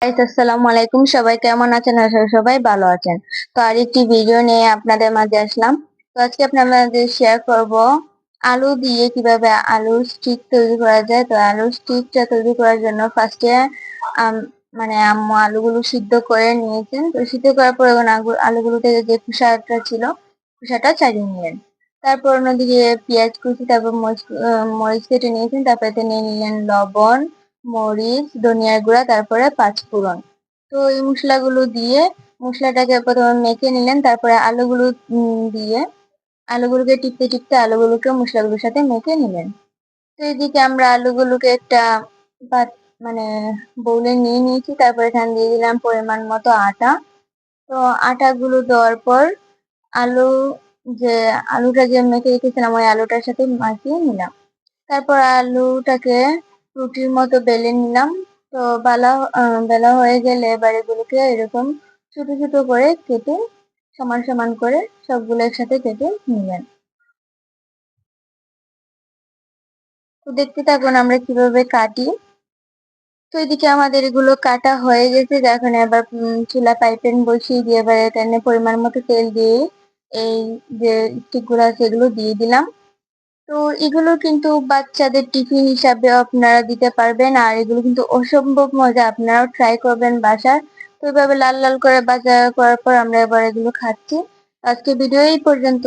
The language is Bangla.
আসসালামু আলাইকুম, সবাই কেমন আছেন? আশা করি সবাই ভালো আছেন। তো আরেকটি ভিডিও নিয়ে আপনাদের মাঝে আসলাম। তো আজকে আপনাদের শেয়ার করব আলু দিয়ে কিভাবে আলুর স্টিক তৈরি করা যায়। তো আলুর স্টিকটা তৈরি করার জন্য ফার্স্টে মানে আম্মু আলুগুলো সিদ্ধ করে নিয়েছেন। তো সিদ্ধ করার পর এখন আলুগুলো থেকে যে খোসাটা ছিল খোসাটা ছাড়িয়ে নিলেন। তারপর অন্যদিকে পেঁয়াজ কুচি, তারপর মরিচ কেটে নিয়েছেন। তারপর এতে নিয়ে নিলেন লবণ, মরিচ, ধনিয়ার গুঁড়া, তারপরে পাঁচফোড়ন। তো এই মশলাগুলো দিয়ে মশলাটাকে প্রথমে মেখে নিলেন। তারপরে আলুগুলো দিয়ে আলুগুলোকে টিপতে টিপতে আলুগুলোকে মশলাগুলোর সাথে মেখে নিলেন। তো এদিকে আমরা আলুগুলোকে একটা পাত মানে বউলে নিয়ে নিয়েছি। তারপর এখানে দিয়ে দিলাম পরিমাণ মতো আটা। তো আটাগুলো দেওয়ার পর আলু যে আলুটা যে মেখে রেখেছিলাম ওই আলুটার সাথে মাখিয়ে নিলাম। তারপর আলুটাকে রুটির মতো বেলে নিলাম। তো বেলা হয়ে গেলে এবার এগুলোকে এরকম ছোট ছোট করে কেটে সমান সমান করে সবগুলো একসাথে কেটে নিলেন। তো দেখতে থাকুন আমরা কিভাবে কাটি। তো এদিকে আমাদের এগুলো কাটা হয়ে গেছে। এখন এবার চুলা পাইপেন বসিয়ে দিয়ে এবার এখানে পরিমাণ মতো তেল দিয়ে এই যে স্টিক গুলো আছে এগুলো দিয়ে দিলাম। তো এগুলো কিন্তু বাচ্চাদের টিফিন হিসাবে আপনারা দিতে পারবেন। আর এগুলো কিন্তু অসম্ভব মজা, আপনারাও ট্রাই করবেন বাসায়। তো এভাবে লাল লাল করে ভাজা করার পর আমরা এবার এগুলো খাচ্ছি। আজকে ভিডিও এই পর্যন্ত।